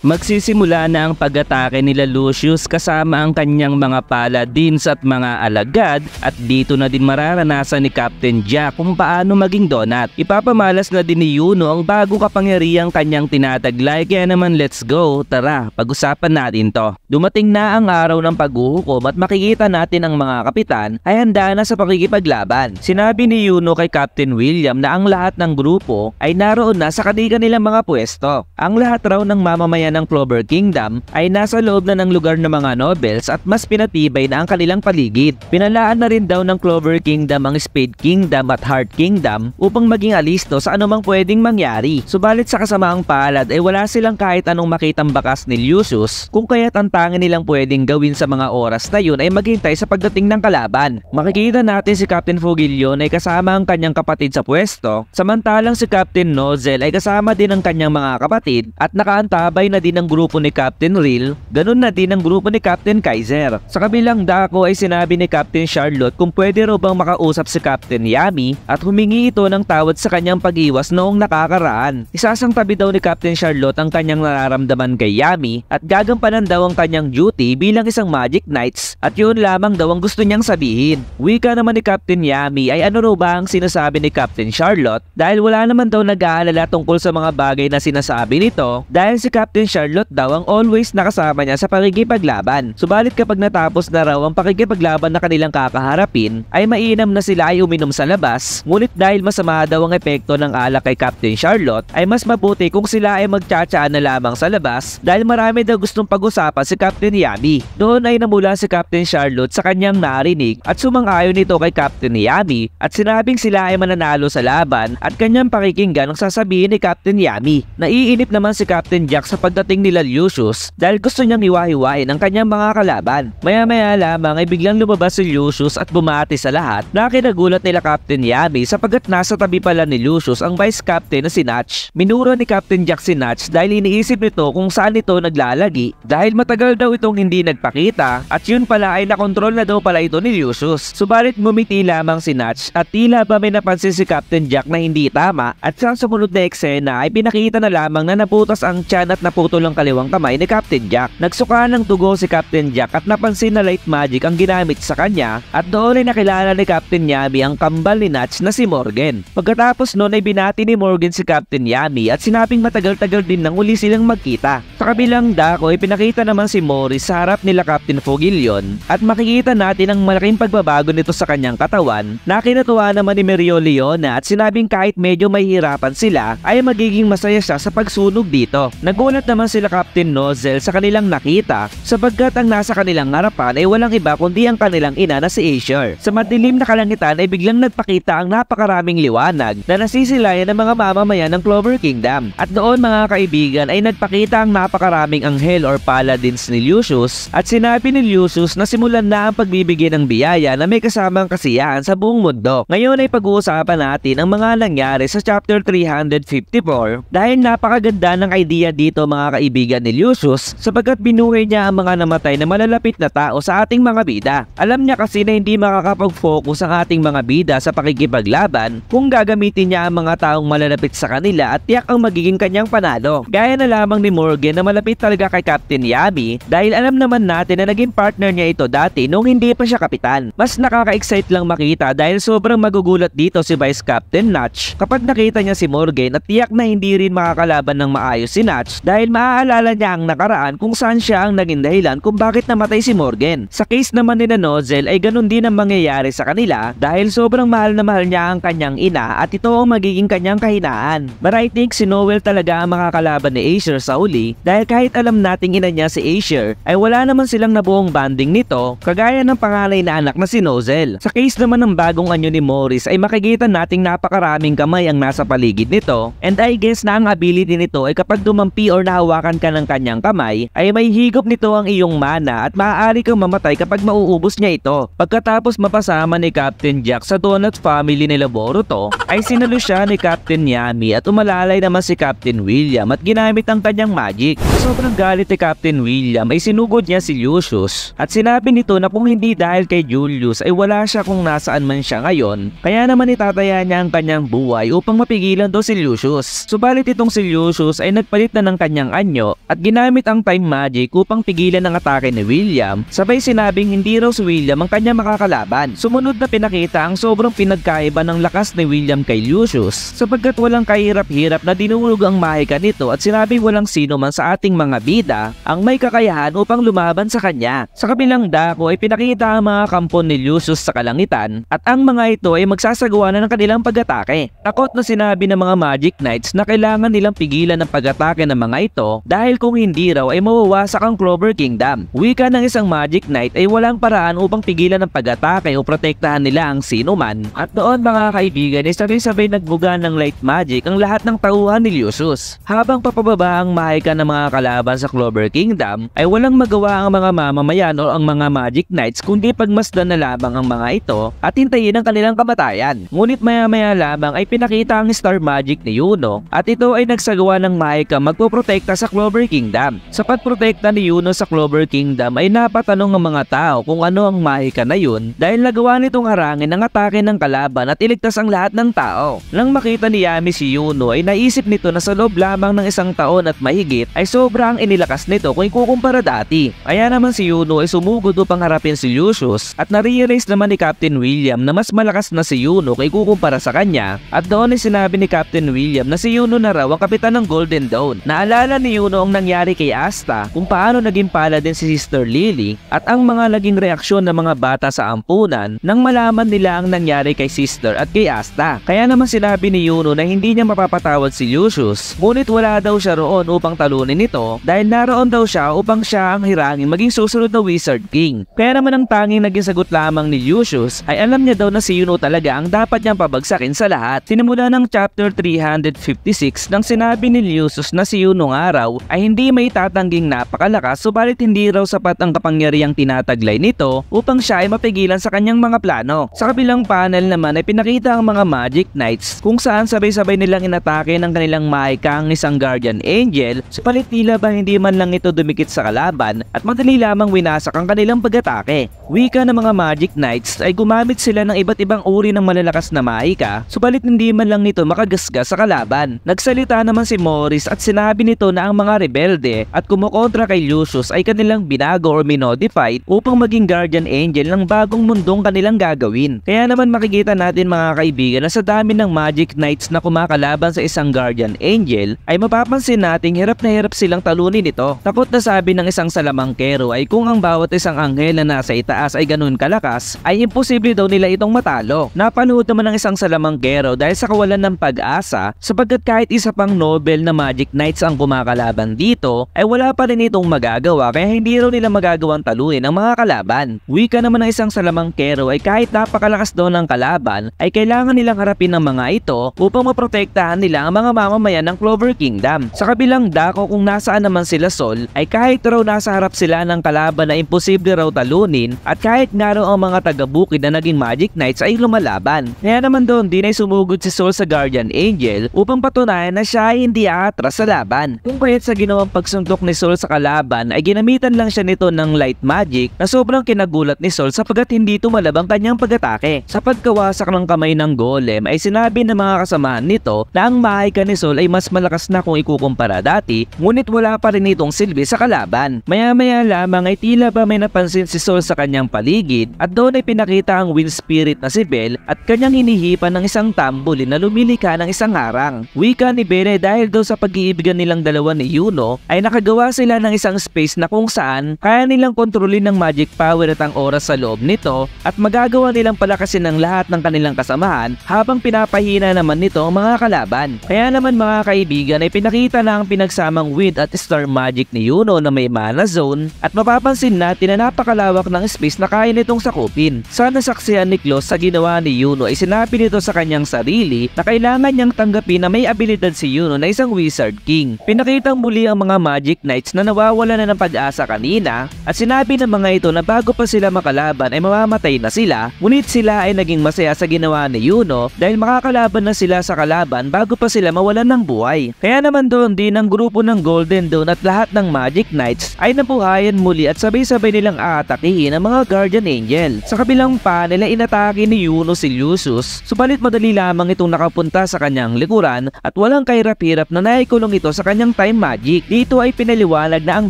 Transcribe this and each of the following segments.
Magsisimula na ang pag-atake nila Lucius kasama ang kanyang mga paladins at mga alagad at dito na din mararanasan ni Captain Jack kung paano maging donut. Ipapamalas na din ni Yuno ang bagong kapangyarihang kanyang tinataglay kaya naman let's go, tara pag-usapan natin to. Dumating na ang araw ng paghuhukom at makikita natin ang mga kapitan ay handa na sa pakikipaglaban. Sinabi ni Yuno kay Captain William na ang lahat ng grupo ay naroon na sa kanilang mga pwesto. Ang lahat raw ng mamamayan ng Clover Kingdom ay nasa loob na ng lugar ng mga nobles at mas pinatibay na ang kanilang paligid. Pinalaan na rin daw ng Clover Kingdom ang Spade Kingdom at Heart Kingdom upang maging alisto sa anumang pwedeng mangyari. Subalit sa kasamaang palad ay wala silang kahit anong makitang bakas ni Lucius kung kaya't ang tanging nilang pwedeng gawin sa mga oras na yun ay maghintay sa pagdating ng kalaban. Makikita natin si Captain Fogillion ay kasama ang kanyang kapatid sa pwesto, samantalang si Captain Nozel ay kasama din ang kanyang mga kapatid at nakaantabay na din ang grupo ni Captain Real, ganun na din ang grupo ni Captain Kaiser. Sa kabilang dako ay sinabi ni Captain Charlotte kung pwede raw bang makausap si Captain Yami at humingi ito ng tawad sa kanyang pag-iwas noong nakakaraan. Isasang tabi daw ni Captain Charlotte ang kanyang nararamdaman kay Yami at gagampanan daw ang kanyang duty bilang isang Magic Knights at yun lamang daw ang gusto niyang sabihin. Wika naman ni Captain Yami ay ano raw ba ang sinasabi ni Captain Charlotte dahil wala naman daw nag-aalala tungkol sa mga bagay na sinasabi nito dahil si Captain Charlotte daw ang always nakasama niya sa pakikipaglaban. Subalit kapag natapos na raw ang pakikipaglaban na kanilang kakaharapin ay mainam na sila ay uminom sa labas, ngunit dahil masama daw ang epekto ng alak kay Captain Charlotte ay mas mabuti kung sila ay magtsatsaan na lamang sa labas dahil marami daw gustong pag-usapan si Captain Yami. Doon ay namula si Captain Charlotte sa kanyang narinig at sumang-ayon nito kay Captain Yami at sinabing sila ay mananalo sa laban at kanyang pakikinggan ang sasabihin ni Captain Yami. Naiinip naman si Captain Jack sa pagdating nila Lucius dahil gusto niyang hiwa-hiwain ang kanyang mga kalaban. Maya-maya lamang ay biglang lumabas si Lucius at bumati sa lahat na kinagulat nila Captain Yami sapagkat nasa tabi pala ni Lucius ang Vice Captain na si Natch. Minura ni Captain Jack si Natch dahil iniisip nito kung saan ito naglalagi dahil matagal daw itong hindi nagpakita at yun pala ay nakontrol na daw pala ito ni Lucius. Subalit ngumiti lamang si Natch at tila ba may napansin si Captain Jack na hindi tama at sa sumunod na eksena ay pinakita na lamang na naputas ang tiyan at naputol ang kaliwang kamay ni Captain Jack. Nagsuka ng tugo si Captain Jack at napansin na light magic ang ginamit sa kanya at doon ay nakilala ni Captain Yami ang kambal ni Natch na si Morgan. Pagkatapos noon ay binati ni Morgan si Captain Yami at sinabing matagal-tagal din nang uli silang magkita. Sa kabilang dako ay pinakita naman si Morris sa harap nila Captain Fogillion at makikita natin ang malaking pagbabago nito sa kanyang katawan na kinatuwa naman ni Mereoleona at sinabing kahit medyo mahihirapan sila ay magiging masaya siya sa pagsunog dito. Nagulat naman sila Captain Nozel sa kanilang nakita sapagkat ang nasa kanilang harapan ay walang iba kundi ang kanilang ina na si Aesir. Sa madilim na kalangitan ay biglang nagpakita ang napakaraming liwanag na nasisilayan ng mga mamamayan ng Clover Kingdom at doon mga kaibigan ay nagpakita ang napakaraming anghel or paladins ni Lucius at sinabi ni Lucius na simulan na ang pagbibigay ng biyaya na may kasamang kasiyahan sa buong mundo. Ngayon ay pag-uusapan natin ang mga nangyari sa chapter 354 dahil napakaganda ng idea dito mga kaibigan ni Lucius sapagkat binuhay niya ang mga namatay na malalapit na tao sa ating mga bida. Alam niya kasi na hindi makakapag-focus ang ating mga bida sa pakikipaglaban kung gagamitin niya ang mga taong malalapit sa kanila at tiyak ang magiging kanyang panalo. Gaya na lamang ni Morgan na malapit talaga kay Captain Yami dahil alam naman natin na naging partner niya ito dati nung hindi pa siya kapitan. Mas nakaka-excite lang makita dahil sobrang magugulat dito si Vice Captain Natch kapag nakita niya si Morgan at tiyak na hindi rin makakalaban ng maayos si Natch dahil maaalala niya ang nakaraan kung saan siya ang naging dahilan kung bakit namatay si Morgan. Sa case naman ni Nozel ay ganun din ang mangyayari sa kanila dahil sobrang mahal na mahal niya ang kanyang ina at ito ang magiging kanyang kahinaan. But I think si Noel talaga ang makakalaban ni Aesir sa uli dahil kahit alam nating ina niya si Aesir ay wala naman silang nabuong banding nito kagaya ng panganay na anak na si Nozel. Sa case naman ng bagong anyo ni Morris ay makikita nating napakaraming kamay ang nasa paligid nito and I guess na ang ability nito ay kapag dumampi or nahawakan ka ng kanyang kamay ay may higop nito ang iyong mana at maaari kang mamatay kapag mauubos niya ito. Pagkatapos mapasama ni Captain Jack sa Donut family nila Boruto ay sinalo siya ni Captain Yami at umalalay naman si Captain William at ginamit ang kanyang magic. Sobrang galit ni Captain William ay sinugod niya si Lucius at sinabi nito na kung hindi dahil kay Julius ay wala siya kung nasaan man siya ngayon kaya naman itataya niya ang kanyang buhay upang mapigilan daw si Lucius. Subalit itong si Lucius ay nagpalit na ng kanyang anyo at ginamit ang time magic upang pigilan ang atake ni William, sabay sinabing hindi raw si William ang kanya makakalaban. Sumunod na pinakita ang sobrang pinagkaiba ng lakas ni William kay Lucius sapagkat walang kahirap-hirap na dinulog ang mahika nito at sinabing walang sino man sa ating mga bida ang may kakayahan upang lumaban sa kanya. Sa kabilang dako ay pinakita ang mga kampo ni Lucius sa kalangitan at ang mga ito ay magsasagawa na ng kanilang pag-atake. Takot na sinabi ng mga Magic Knights na kailangan nilang pigilan ang pag-atake ng mga ito dahil kung hindi raw ay mawawasak ang Clover Kingdom. Wika ng isang Magic Knight ay walang paraan upang pigilan ang pag-atake o protektahan nila ang sino man. At noon mga kaibigan ay sabay-sabay nagbuga ng light magic ang lahat ng tauhan ni Lucius. Habang papababa ang mahika ng mga kalaban sa Clover Kingdom ay walang magawa ang mga mamamayan o ang mga Magic Knights kundi pagmasdan na lamang ang mga ito at hintayin ang kanilang kamatayan. Ngunit maya-maya lamang ay pinakita ang Star Magic ni Yuno at ito ay nagsagawa ng mahika magpoprotekta sa Clover Kingdom. Sa pagprotekta ni Yuno sa Clover Kingdom ay napatanong ang mga tao kung ano ang mahika na yun dahil nagawa nitong harangin ang atake ng kalaban at iligtas ang lahat ng tao. Nang makita ni Yami si Yuno ay naisip nito na sa loob lamang ng isang taon at mahigit ay sobrang inilakas nito kung ikukumpara dati. Kaya naman si Yuno ay sumugod upang harapin si Lucius at na-realize naman ni Captain William na mas malakas na si Yuno kung ikukumpara sa kanya at doon ay sinabi ni Captain William na si Yuno na raw ang kapitan ng Golden Dawn. Naalala ni Yuno ang nangyari kay Asta kung paano naging pala din si Sister Lily at ang mga naging reaksyon ng mga bata sa ampunan nang malaman nila ang nangyari kay Sister at kay Asta. Kaya naman sinabi ni Yuno na hindi niya mapapatawad si Lucius, ngunit wala daw siya roon upang talunin ito dahil naroon daw siya upang siya ang hirangin maging susunod na Wizard King. Kaya naman ang tanging naging sagot lamang ni Lucius ay alam niya daw na si Yuno talaga ang dapat niyang pabagsakin sa lahat. Sinimula ng chapter 356 nang sinabi ni Lucius na si Yuno nga raw ay hindi may tatangging napakalakas subalit hindi raw sapat ang kapangyarihang tinataglay nito upang siya ay mapigilan sa kanyang mga plano. Sa kabilang panel naman ay pinakita ang mga Magic Knights kung saan sabay-sabay nilang inatake ng kanilang mahika ang isang Guardian Angel subalit tila ba hindi man lang ito dumikit sa kalaban at madali lamang winasak ang kanilang pag-atake. Wika ng mga Magic Knights ay gumamit sila ng iba't ibang uri ng malalakas na mahika subalit hindi man lang nito makagasgas sa kalaban. Nagsalita naman si Morris at sinabi nito na ang mga rebelde at kumukontra kay Lucius ay kanilang binago or minodified upang maging Guardian Angel ng bagong mundong kanilang gagawin. Kaya naman makikita natin mga kaibigan na sa dami ng Magic Knights na kumakalaban sa isang Guardian Angel ay mapapansin nating hirap na hirap silang talunin ito. Takot na sabi ng isang salamangkero ay kung ang bawat isang anghel na nasa itaas ay ganun kalakas ay imposible daw nila itong matalo. Napanood naman ng isang salamangkero dahil sa kawalan ng pag-asa sapagkat kahit isa pang Nobel na Magic Knights ang kumakalaban dito ay wala pa rin itong magagawa kaya hindi raw nila magagawang talunin ang mga kalaban. Wika naman ng isang salamangkero ay kahit napakalakas daw ng kalaban ay kailangan nilang harapin ng mga ito upang maprotektahan nila ang mga mamamayan ng Clover Kingdom. Sa kabilang dako kung nasaan naman sila Sol ay kahit raw nasa harap sila ng kalaban na imposible raw talunin at kahit nga raw ang mga taga-bukid na naging Magic Knights ay lumalaban. Kaya naman doon din ay sumugod si Sol sa Guardian Angel upang patunayan na siya ay hindi aatras sa laban. Kung kaya't sa ginawang pagsuntok ni Sol sa kalaban ay ginamitan lang siya nito ng light magic na sobrang kinagulat ni Sol sapagkat hindi tumalab ang kanyang pag-atake. Sa pagkawasak ng kamay ng golem ay sinabi ng mga kasamahan nito na ang mahika ni Sol ay mas malakas na kung ikukumpara dati ngunit wala pa rin itong silbi sa kalaban. Maya-maya lamang ay tila ba may napansin si Sol sa kanyang paligid at doon ay pinakita ang wind spirit na si Belle at kanyang hinihipan ng isang tambulin na lumilika ng isang harang. Wika ni Belle dahil daw sa pag-iibigan nilang dalawa ni Yuno ay nakagawa sila ng isang space na kung saan kaya nilang kontrolin ng magic power at ang oras sa loob nito at magagawa nilang palakasin ng lahat ng kanilang kasamahan habang pinapahina naman nito ang mga kalaban. Kaya naman mga kaibigan ay pinakita na ang pinagsamang wind at star magic ni Yuno na may mana zone at mapapansin natin na napakalawak ng space na kaya nitong sakupin. Sa nasaksihan ni Klaus sa ginawa ni Yuno ay sinabi nito sa kanyang sarili na kailangan niyang tanggapin na may abilidad si Yuno na isang Wizard King. Pinakitang muli ang mga Magic Knights na nawawala na ng pag-asa kanina at sinabi ng mga ito na bago pa sila makalaban ay mamamatay na sila, ngunit sila ay naging masaya sa ginawa ni Yuno dahil makakalaban na sila sa kalaban bago pa sila mawalan ng buhay. Kaya naman doon din ang grupo ng Golden Dawn at lahat ng Magic Knights ay nabuhayan muli at sabay-sabay nilang aatakihin ang mga Guardian Angel. Sa kabilang panel ay inatake ni Yuno si Lucius, subalit madali lamang itong nakapunta sa kanyang likuran at walang kahirap-hirap na naikulong ito sa kanyang ng time magic. Dito ay pinaliwanag na ang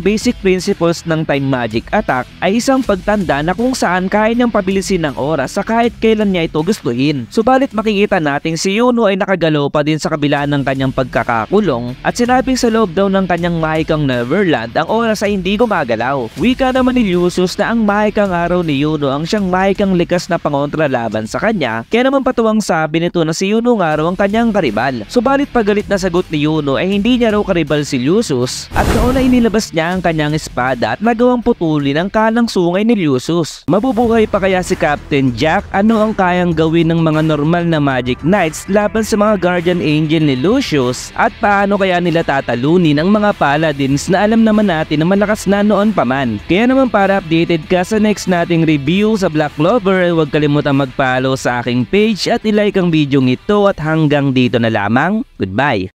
basic principles ng time magic attack ay isang pagtanda na kung saan kaya niyang pabilisin ng oras sa kahit kailan niya ito gustuhin. Subalit makikita nating si Yuno ay nakagalaw pa din sa kabila ng kanyang pagkakakulong at sinabing sa loob daw ng kanyang mahikang Neverland ang oras ay hindi gumagalaw. Wika naman ni Lucius na ang mahikang araw ni Yuno ang siyang mahikang likas na pangontra laban sa kanya, kaya naman patuwang sabi nito na si Yuno nga raw ang kanyang karibal. Subalit pagalit na sagot ni Yuno ay hindi niya raw karibal si Lucius at noon ay inilabas niya ang kanyang espada at nagawang putulin ang kanang sungay ni Lucius. Mabubuhay pa kaya si Captain Jack? Ano ang kayang gawin ng mga normal na Magic Knights laban sa mga Guardian Angel ni Lucius? At paano kaya nila tatalunin ang mga Paladins na alam naman natin na malakas na noon pa man? Kaya naman para updated ka sa next nating review sa Black Clover, huwag kalimutang mag-follow sa aking page at i-like ang video ito at hanggang dito na lamang. Goodbye!